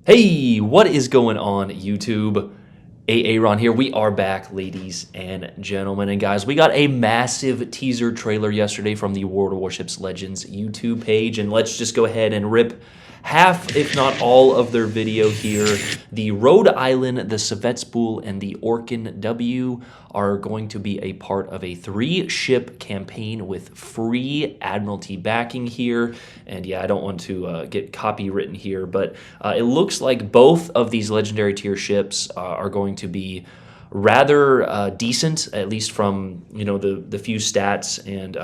Hey, what is going on, YouTube? Aaron here. We are back, ladies and gentlemen. And guys, we got a massive teaser trailer yesterday from the World of Warships Legends YouTube page. And let's just go ahead and rip half, if not all, of their video here. The Rhode Island, the SEVASTOPol, and the Orkan W are going to be a part of a 3-ship campaign with free Admiralty backing here. And yeah, I don't want to get copywritten here, but it looks like both of these legendary tier ships are going to be rather decent, at least from the few stats and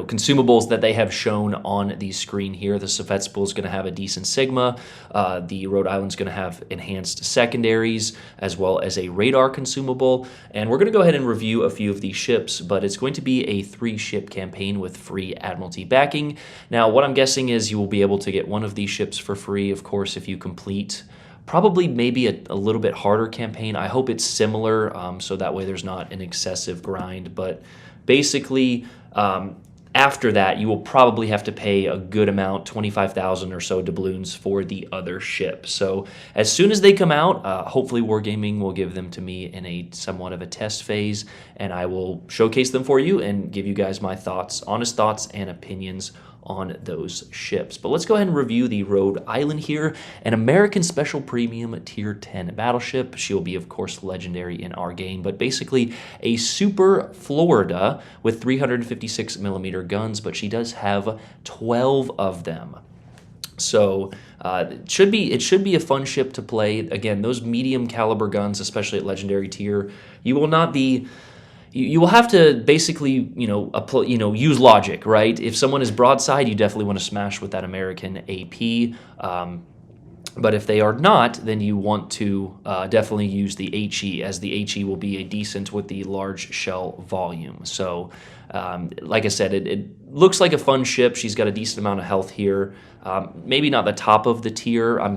consumables that they have shown on the screen here. The SEVASTOPol is going to have a decent Sigma. The Rhode Island's going to have enhanced secondaries as well as a radar consumable. And we're going to go ahead and review a few of these ships, but it's going to be a 3-ship campaign with free Admiralty backing. Now, what I'm guessing is you will be able to get one of these ships for free, of course, if you complete probably maybe a little bit harder campaign. I hope it's similar, so that way there's not an excessive grind. But basically, after that, you will probably have to pay a good amount, 25,000 or so doubloons for the other ship. So as soon as they come out, hopefully Wargaming will give them to me in a somewhat of a test phase, and I will showcase them for you and give you guys my thoughts, honest thoughts and opinions on those ships. But let's go ahead and review the Rhode Island here, an American Special Premium Tier 10 battleship. She'll be, of course, legendary in our game, but basically a Super Florida with 356 millimeter guns, but she does have 12 of them. So it should be a fun ship to play. Again, those medium caliber guns, especially at legendary tier, you will not be. You will have to basically, use logic, right? If someone is broadside, you definitely want to smash with that American AP. But if they are not, then you want to definitely use the HE, as the HE will be a decent with the large shell volume. So, like I said, it looks like a fun ship. She's got a decent amount of health here. Maybe not the top of the tier. I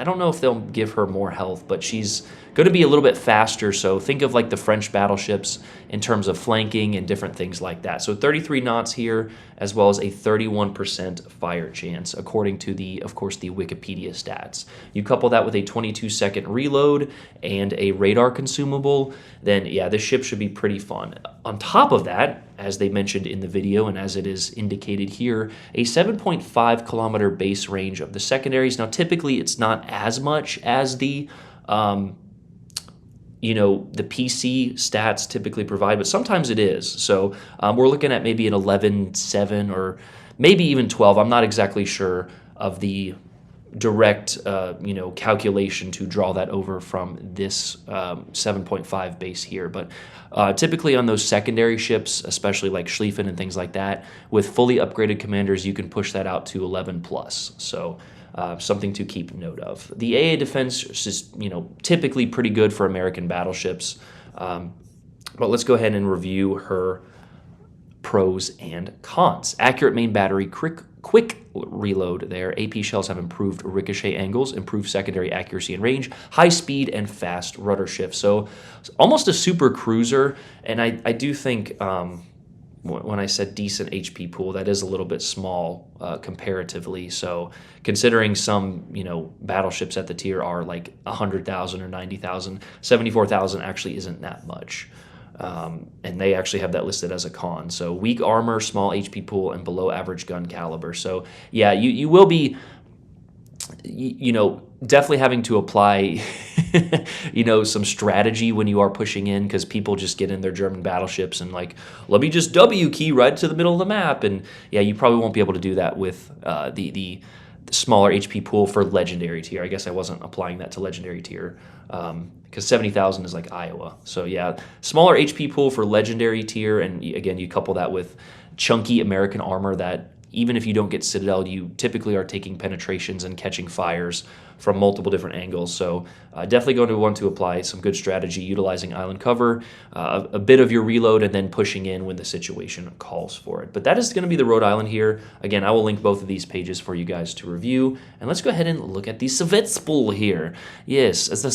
don't know if they'll give her more health, but she's going to be a little bit faster. So think of like the French battleships in terms of flanking and different things like that. So 33 knots here, as well as a 31% fire chance, according to of course, the Wikipedia stats. You couple that with a 22-second reload and a radar consumable, then yeah, this ship should be pretty fun. On top of that, as they mentioned in the video and as it is indicated here, a 7.5 kilometer base range of the secondaries. Now, typically it's not as much as the PC stats typically provide, but sometimes it is. So we're looking at maybe an 11.7 or maybe even 12. I'm not exactly sure of the direct, calculation to draw that over from this 7.5 base here. But typically on those secondary ships, especially like Schlieffen and things like that, with fully upgraded commanders, you can push that out to 11 plus. So something to keep note of. The AA defense is, typically pretty good for American battleships. But let's go ahead and review her pros and cons. Accurate main battery, quick reload there. AP shells have improved ricochet angles, improved secondary accuracy and range, high speed and fast rudder shift. So almost a super cruiser. And I do think when I said decent HP pool, that is a little bit small comparatively. So considering some, battleships at the tier are like 100,000 or 90,000, 74,000 actually isn't that much. And they actually have that listed as a con. So weak armor, small HP pool, and below average gun caliber. So yeah, you will be, definitely having to apply, some strategy when you are pushing in, because people just get in their German battleships and like, let me just W key right to the middle of the map. And yeah, you probably won't be able to do that with the smaller HP pool for legendary tier. I guess I wasn't applying that to legendary tier because 70,000 is like Iowa. So yeah, smaller HP pool for legendary tier. And again, you couple that with chunky American armor that even if you don't get Citadel, you typically are taking penetrations and catching fires from multiple different angles. So definitely going to want to apply some good strategy utilizing island cover, a bit of your reload, and then pushing in when the situation calls for it. But that is going to be the Rhode Island here. Again, I will link both of these pages for you guys to review. And let's go ahead and look at the SEVASTOPol here. Yes, it's the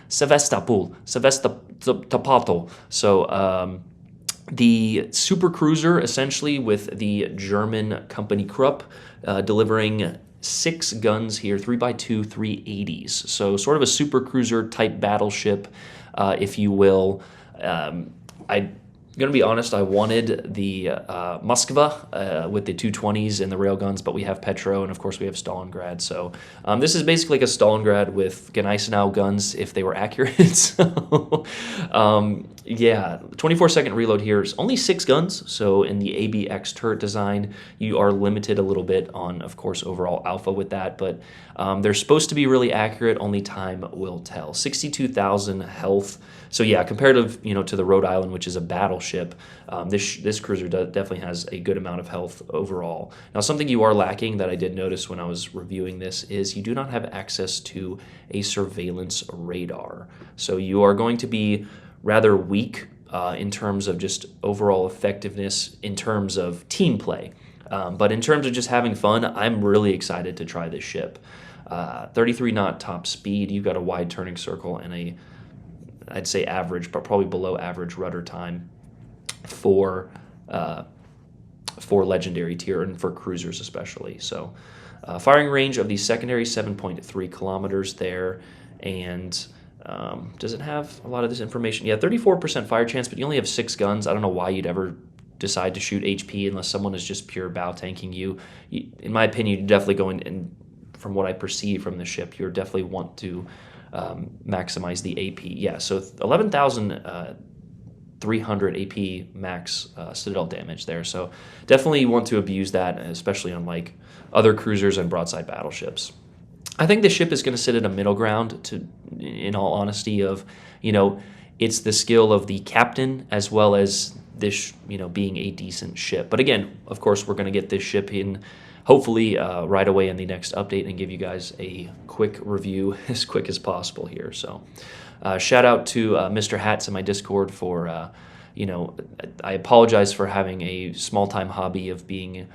SEVASTOPol. So the super cruiser, essentially, with the German company Krupp, delivering 6 guns here, 3x2, 380s. So sort of a super cruiser type battleship, if you will. I'm going to be honest, I wanted the Moskva with the 220s and the railguns, but we have Petro, and of course we have Stalingrad. So this is basically like a Stalingrad with Gneisenau guns if they were accurate. So yeah, 24-second reload here is only 6 guns. So in the ABX turret design, you are limited a little bit on, of course, overall alpha with that, but they're supposed to be really accurate. Only time will tell. 62,000 health. So yeah, comparative, to the Rhode Island, which is a battleship, this cruiser definitely has a good amount of health overall. Now, something you are lacking that I did notice when I was reviewing this is you do not have access to a surveillance radar. So you are going to be rather weak in terms of just overall effectiveness in terms of team play. But in terms of just having fun, I'm really excited to try this ship. 33 knot top speed, you've got a wide turning circle and I'd say average, but probably below average rudder time for legendary tier and for cruisers especially. So firing range of the secondary, 7.3 kilometers there. And does it have a lot of this information? Yeah, 34% fire chance, but you only have 6 guns. I don't know why you'd ever decide to shoot HP unless someone is just pure bow tanking you. In my opinion, you definitely go in, and from what I perceive from the ship, you definitely want to maximize the AP. Yeah, so 11,300 AP max Citadel damage there. So definitely want to abuse that, especially on like other cruisers and broadside battleships. I think the ship is going to sit at a middle ground, in all honesty, of, it's the skill of the captain as well as this, being a decent ship. But again, of course, we're going to get this ship in hopefully right away in the next update and give you guys a quick review as quick as possible here. So shout out to Mr. Hats in my Discord for, I apologize for having a small-time hobby of being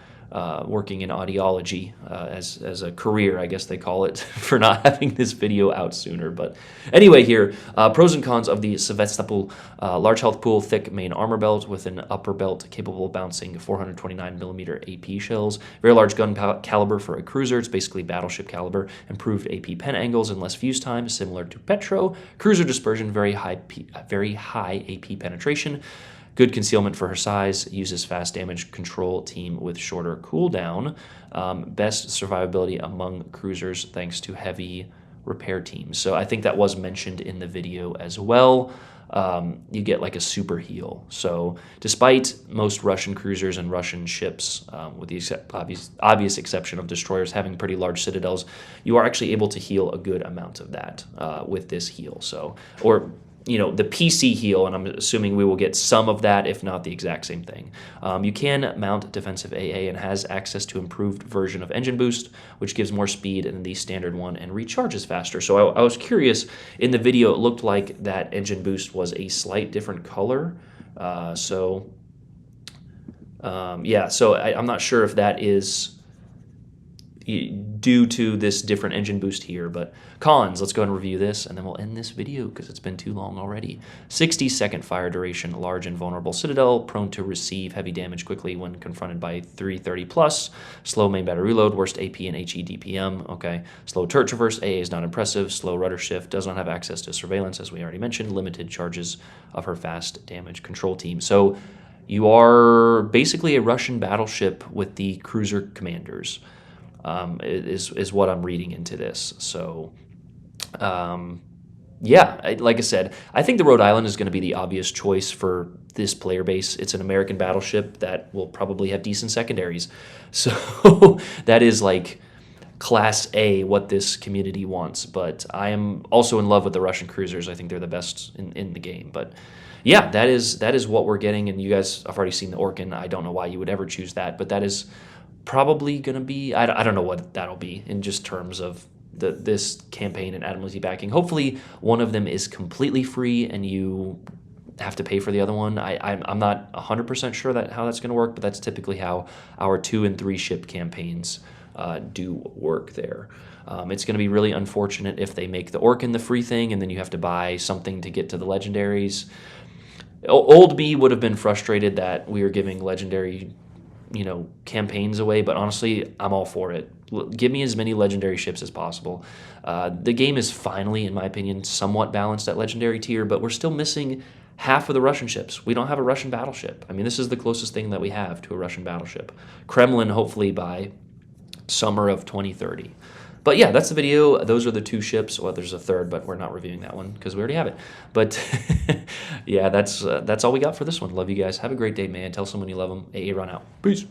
working in audiology as a career, I guess they call it, for not having this video out sooner. But anyway here, pros and cons of the SEVASTOPOL large health pool, thick main armor belt with an upper belt capable of bouncing 429mm AP shells, very large gun caliber for a cruiser. It's basically battleship caliber, improved AP pen angles and less fuse time, similar to Petro. Cruiser dispersion, very high AP penetration. Good concealment for her size, uses fast damage control team with shorter cooldown. Best survivability among cruisers thanks to heavy repair teams. So I think that was mentioned in the video as well. You get like a super heal. So despite most Russian cruisers and Russian ships, with the obvious exception of destroyers having pretty large citadels, you are actually able to heal a good amount of that with this heal. So, the PC heal, and I'm assuming we will get some of that, if not the exact same thing. You can mount defensive AA and has access to improved version of engine boost, which gives more speed than the standard one and recharges faster. So I was curious, in the video it looked like that engine boost was a slight different color. Yeah, so I'm not sure if that is due to this different engine boost here. But cons, let's go ahead and review this, and then we'll end this video because it's been too long already. 60-second fire duration, large and vulnerable citadel, prone to receive heavy damage quickly when confronted by 330 plus, slow main battery reload, worst AP and HE DPM, okay. Slow turret traverse, AA is not impressive, slow rudder shift, does not have access to surveillance, as we already mentioned, limited charges of her fast damage control team. So you are basically a Russian battleship with the cruiser commanders. Is what I'm reading into this. So, yeah, like I said, I think the Rhode Island is going to be the obvious choice for this player base. It's an American battleship that will probably have decent secondaries. So that is like Class A, what this community wants. But I am also in love with the Russian cruisers. I think they're the best in the game. But yeah, that is what we're getting. And you guys have already seen the Orkan. I don't know why you would ever choose that, but that is probably going to be, I don't know what that'll be in just terms of this campaign and Admiralty backing. Hopefully one of them is completely free and you have to pay for the other one. I'm not 100% sure how that's going to work, but that's typically how our 2 and 3 ship campaigns do work there. It's going to be really unfortunate if they make the Orkan the free thing and then you have to buy something to get to the legendaries. Old me would have been frustrated that we were giving legendary campaigns away, but honestly, I'm all for it. Give me as many legendary ships as possible. The game is finally, in my opinion, somewhat balanced at legendary tier, but we're still missing half of the Russian ships. We don't have a Russian battleship. I mean, this is the closest thing that we have to a Russian battleship. Kremlin, hopefully by summer of 2030. But yeah, that's the video. Those are the 2 ships. Well, there's a third, but we're not reviewing that one because we already have it. But yeah, that's all we got for this one. Love you guys. Have a great day, man. Tell someone you love them. AA Ron out. Peace.